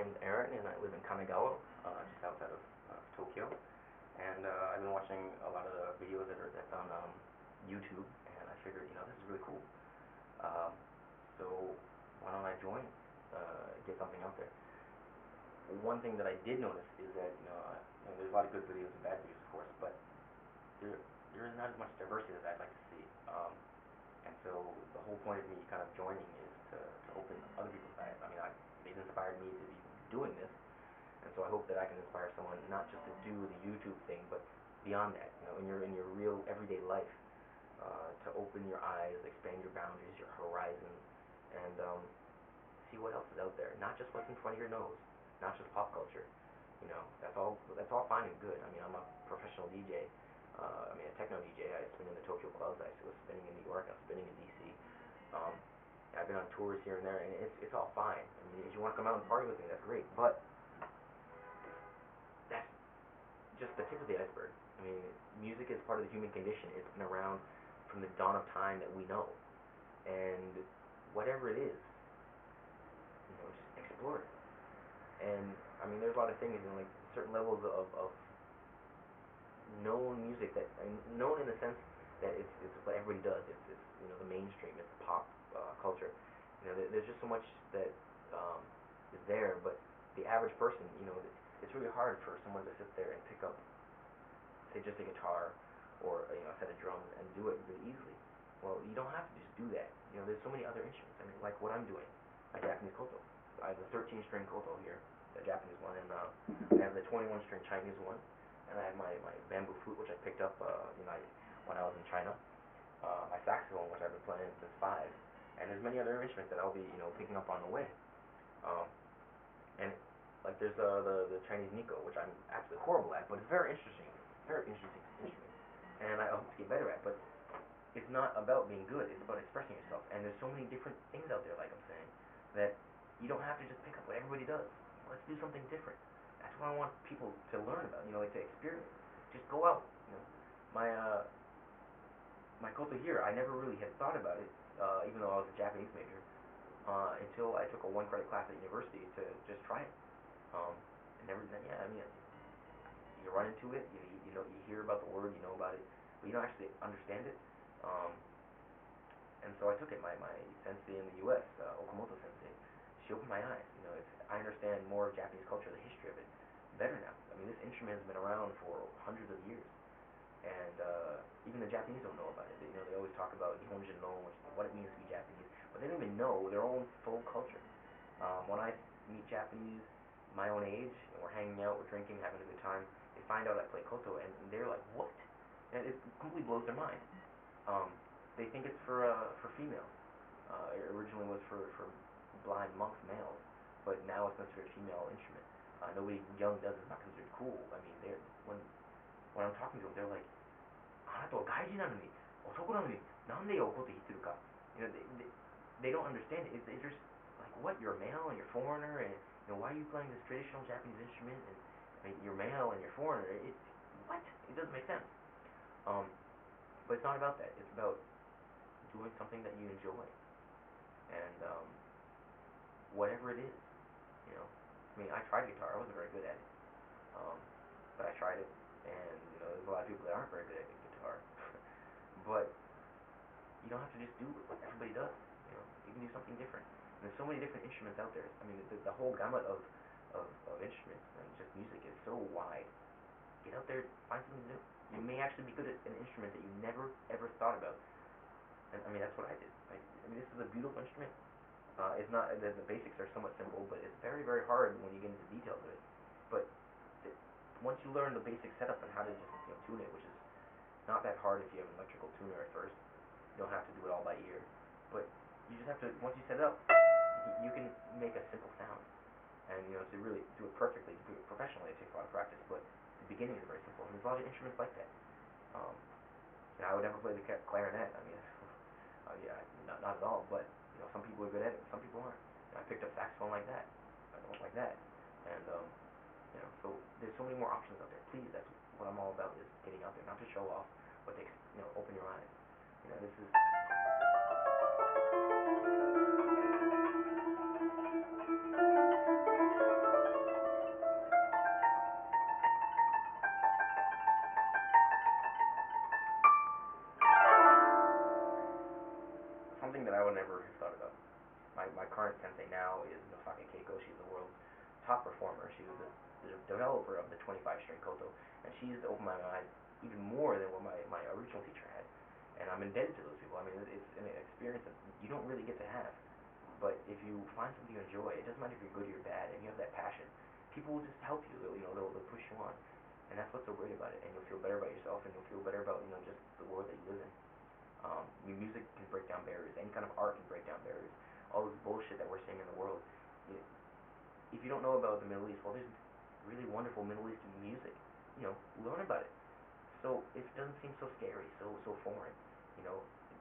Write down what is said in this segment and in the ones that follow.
name's Aaron, and I live in Kanagawa, just outside of Tokyo. And I've been watching a lot of the videos that's on YouTube, and I figured, this is really cool. Um, so why don't I join, get something out there? One thing that I did notice is that there's a lot of good videos and bad videos, of course, but there is not as much diversity as I'd like to see. And so the whole point of me kind of joining is to open other people's eyes. They've inspired me to be doing this, and so I hope that I can inspire someone not just to do the YouTube thing, but beyond that, in your real everyday life, to open your eyes, expand your boundaries, your horizons, and see what else is out there. Not just what's in front of your nose, not just pop culture. That's all fine and good. I'm a professional DJ. A techno DJ. I spin in the Tokyo clubs. I was spinning in New York. I was spinning in DC. I've been on tours here and there, and it's all fine. If you want to come out and party with me, that's great. But that's just the tip of the iceberg. Music is part of the human condition. It's been around from the dawn of time that we know. And whatever it is, just explore it. And there's a lot of things, like certain levels of known music that known in the sense that it's what everybody does. It's the mainstream. It's pop culture. There's just so much that is there, but the average person, it's really hard for someone to sit there and pick up, say, just a guitar or a set of drums and do it really easily. Well, you don't have to just do that. There's so many other instruments. Like what I'm doing, my Japanese koto. I have the 13-string koto here, the Japanese one, and I have the 21-string Chinese one. And I have my bamboo flute, which I picked up when I was in China. My saxophone, which I've been playing since 5. And there's many other instruments that I'll be picking up on the way. And like there's the Chinese Nico, which I'm absolutely horrible at, but it's very interesting instrument. And I hope to get better at. But it's not about being good; it's about expressing yourself. And there's so many different things out there, like I'm saying, that you don't have to just pick up what everybody does. Let's do something different. That's what I want people to learn about, like to experience. Just go out. My koto here, I never really had thought about it, even though I was a Japanese major, until I took a 1-credit class at university to just try it. You run into it, you hear about the word, you know about it, but you don't actually understand it. And so I took it. My sensei in the U.S., Okamoto sensei, she opened my eyes. I understand more of Japanese culture, the history of it, better now. This instrument has been around for hundreds of years, and even the Japanese don't know about it. They always talk about Nihonjin no, what it means to be Japanese, but they don't even know their own full culture. When I meet Japanese my own age, and we're hanging out, we're drinking, having a good time, they find out I play koto, and they're like, what? And it completely blows their mind. They think it's for females. It originally was for blind monks, males, but now it's considered a female instrument. Nobody young does it. It's not considered cool. They're when I'm talking to them, they're like, あなたは外人なのに、男なのに、なんでよ、こと言ってるか. They don't understand it. It's just like, what? You're a male and you're a foreigner, and why are you playing this traditional Japanese instrument? And you're male and you're a foreigner. What? It doesn't make sense. But it's not about that. It's about doing something that you enjoy, and whatever it is. I tried guitar. I wasn't very good at it, but I tried it, and there's a lot of people that aren't very good at guitar. But you don't have to just do what everybody does. You can do something different. And there's so many different instruments out there. The whole gamut of instruments and just music is so wide. Get out there, find something new. You may actually be good at an instrument that you never ever thought about. And that's what I did. This is a beautiful instrument. It's not the basics are somewhat simple, but it's very, very hard when you get into the details of it. But once you learn the basic setup and how to just tune it, which is not that hard if you have an electrical tuner at first. You don't have to do it all by ear, but you just have to, once you set it up, you can make a simple sound. And to really do it perfectly, to do it professionally, it takes a lot of practice. But the beginning is very simple. And there's a lot of instruments like that. I would never play the clarinet. Not at all. But some people are good at it, some people aren't. I picked up saxophone like that. I don't like that. And so there's so many more options out there. Please, that's what I'm all about, is getting out there, not to show off, but to open your eyes. This is never have thought about. My current sensei now is Nosaka Keiko. She's the world's top performer. She was the developer of the 25-string koto, and she's opened my eyes even more than what my original teacher had. And I'm indebted to those people. I mean, it's an experience that you don't really get to have. But if you find something you enjoy, it doesn't matter if you're good or you're bad, and you have that passion, people will just help you. They'll push you on, and that's what's so great about it. And you'll feel better about yourself, and you'll feel better about just the world that you live in. Music can break down barriers. Any kind of art can break down barriers. All this bullshit that we're seeing in the world. If you don't know about the Middle East, well, there's really wonderful Middle Eastern music. Learn about it. So it doesn't seem so scary, so foreign. You know,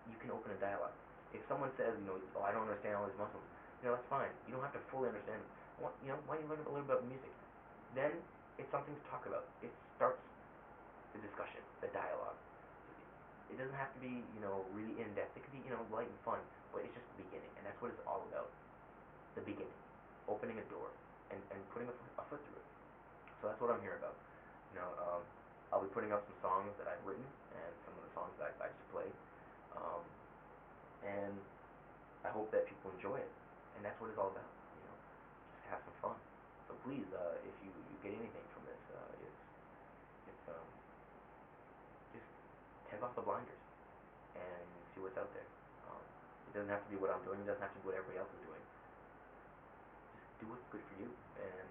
you can open a dialogue. If someone says, oh, I don't understand all these Muslims, that's fine. You don't have to fully understand them. Why don't you learn a little bit about music? Then it's something to talk about. It starts the discussion, the dialogue. It doesn't have to be, really in depth. It could be, light and fun, but it's just the beginning, and that's what it's all about. The beginning, opening a door, and putting a foot through it. So that's what I'm here about. I'll be putting up some songs that I've written and some of the songs that I just play, and I hope that people enjoy it, and that's what it's all about. Just have some fun. So please, if you get anything from this, it's just take off the blinders and see what's out there. It doesn't have to be what I'm doing. It doesn't have to be what everybody else is doing. Just do what's good for you, and